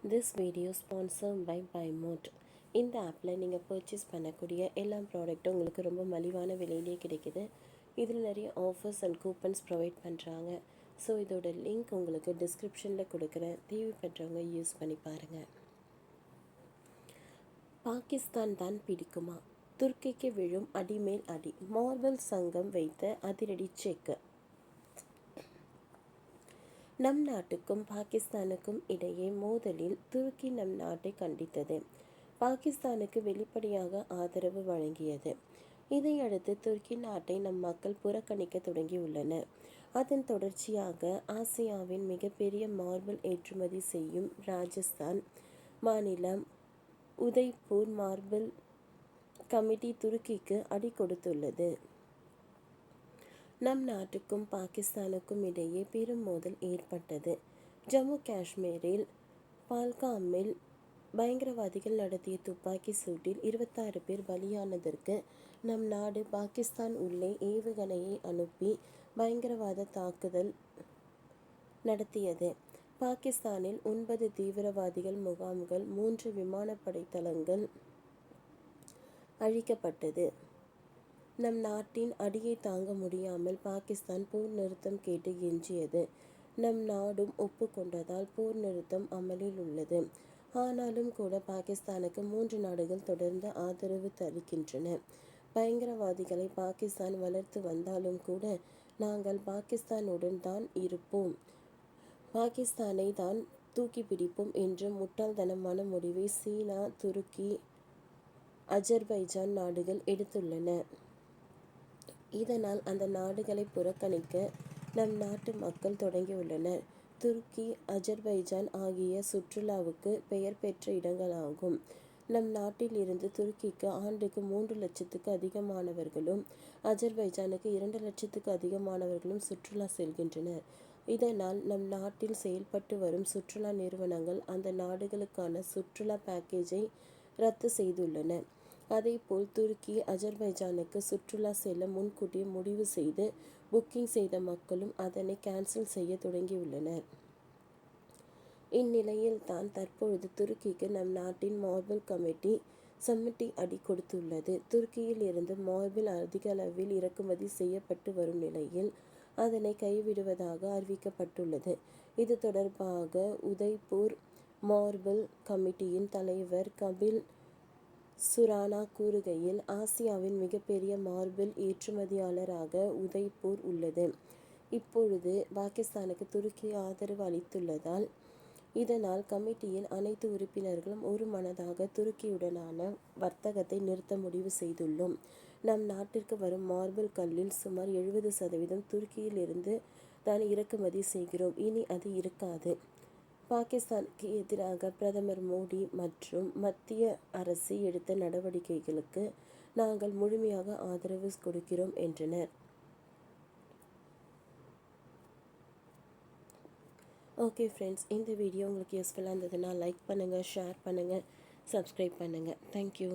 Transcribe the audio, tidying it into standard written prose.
This video sponsored by Buymote. இந்த ஆப்பில் நீங்கள் பர்ச்சேஸ் பண்ணக்கூடிய எல்லா ப்ராடக்ட்டும் உங்களுக்கு ரொம்ப மலிவான விலையிலே கிடைக்குது. இதில் நிறைய ஆஃபர்ஸ் அண்ட் கூப்பன்ஸ் ப்ரொவைட் பண்ணுறாங்க. ஸோ இதோட லிங்க் உங்களுக்கு டிஸ்கிரிப்ஷனில் கொடுக்குறேன். தேவைப்படுறவங்க யூஸ் பண்ணி பாருங்கள். பாகிஸ்தான் தான் பிடிக்குமா? துருக்கிக்கு விழும் அடிமேல் அடி. மார்பல் சங்கம் வைத்த அதிரடி செக். நம் நாட்டுக்கும் பாகிஸ்தானுக்கும் இடையே மோதலில் துருக்கி நம் நாட்டை கண்டித்தது. பாகிஸ்தானுக்கு வெளிப்படையாக ஆதரவு வழங்கியது. இதையடுத்து துருக்கி நாட்டை நம் மக்கள் புறக்கணிக்க தொடங்கியுள்ளனர். அதன் தொடர்ச்சியாக ஆசியாவின் மிகப்பெரிய மார்பிள் ஏற்றுமதி செய்யும் ராஜஸ்தான் மாநிலம் உதய்பூர் மார்பிள் கமிட்டி துருக்கிக்கு அடி கொடுத்துள்ளது. நம் நாட்டுக்கும் பாகிஸ்தானுக்கும் இடையே பெரும் மோதல் ஏற்பட்டது. ஜம்மு காஷ்மீரில் பால்காமில் பயங்கரவாதிகள் நடத்திய துப்பாக்கி சூட்டில் 26 பேர் பலியானதற்கு நம் நாடு பாகிஸ்தான் உள்ளே ஏவுகணையை அனுப்பி பயங்கரவாத தாக்குதல் நடத்தியது. பாகிஸ்தானில் 9 தீவிரவாதிகள் முகாம்கள் 3 விமானப்படை தளங்கள் அழிக்கப்பட்டது. நம் நாட்டின் அடியை தாங்க முடியாமல் பாகிஸ்தான் போர் நிறுத்தம் கேட்டு கெஞ்சியது. நம் நாடும் ஒப்புக்கொண்டதால் போர் நிறுத்தம் அமலில் உள்ளது. ஆனாலும் கூட பாகிஸ்தானுக்கு 3 நாடுகள் தொடர்ந்து ஆதரவு தருகின்றன. பயங்கரவாதிகளை பாகிஸ்தான் வளர்த்து வந்தாலும் கூட நாங்கள் பாகிஸ்தானுடன் தான் இருப்போம், பாகிஸ்தானை தான் தூக்கி பிடிப்போம் என்ற முட்டாள்தனமான முடிவை சீனா, துருக்கி, அஜர்பைஜான் நாடுகள் எடுத்துள்ளன. இதனால் அந்த நாடுகளை புறக்கணிக்க நம் நாட்டு மக்கள் தொடங்கியுள்ளனர். துருக்கி, அஜர்பைஜான் ஆகிய சுற்றுலாவுக்கு பெயர் பெற்ற இடங்களாகும். நம் நாட்டில் இருந்து துருக்கிக்கு ஆண்டுக்கு 3 லட்சத்துக்கு அதிகமானவர்களும், அஜர்பைஜானுக்கு 2 லட்சத்துக்கு அதிகமானவர்களும் சுற்றுலா செல்கின்றனர். இதனால் நம் நாட்டில் செயல்பட்டு வரும் சுற்றுலா நிறுவனங்கள் அந்த நாடுகளுக்கான சுற்றுலா பேக்கேஜை ரத்து செய்துள்ளன. அதேபோல் துருக்கி, அஜர்பைஜானுக்கு சுற்றுலா செல்ல முன்கூட்டியே முடிவு செய்து புக்கிங் செய்த மக்களும் அதனை கேன்சல் செய்ய தொடங்கியுள்ளனர். இந்நிலையில் தான் தற்பொழுது துருக்கிக்கு நம் நாட்டின் மார்பிள் கமிட்டி சம்மட்டி அடி கொடுத்துள்ளது. துருக்கியில் இருந்து மார்பிள் அதிக அளவில் இறக்குமதி செய்யப்பட்டு வரும் நிலையில் அதனை கைவிடுவதாக அறிவிக்கப்பட்டுள்ளது. இது தொடர்பாக உதய்பூர் மார்பிள் கமிட்டியின் தலைவர் கபில் சுரானா கூறுகையில், ஆசியாவின் மிகப்பெரிய மார்பிள் ஏற்றுமதியாளராக உதய்பூர் உள்ளது. இப்பொழுது பாகிஸ்தானுக்கு துருக்கி ஆதரவு அளித்துள்ளதால் இதனால் கமிட்டியின் அனைத்து உறுப்பினர்களும் ஒரு மனதாக துருக்கியுடனான வர்த்தகத்தை நிறுத்த முடிவு செய்துள்ளோம். நம் நாட்டிற்கு வரும் மார்பிள் கல்லில் சுமார் 70% துருக்கியில் இருந்து தான் இறக்குமதி செய்கிறோம். இனி அது இருக்காது. பாகிஸ்தானுக்கு எதிராக பிரதமர் மோடி மற்றும் மத்திய அரசு எடுத்த நடவடிக்கைகளுக்கு நாங்கள் முழுமையாக ஆதரவு கொடுக்கிறோம் என்றனர். ஓகே ஃப்ரெண்ட்ஸ், இந்த வீடியோ உங்களுக்கு யூஸ்ஃபுல்லாக இருந்ததுன்னா லைக் பண்ணுங்கள், ஷேர் பண்ணுங்கள், சப்ஸ்கிரைப் பண்ணுங்கள். தேங்க்யூ.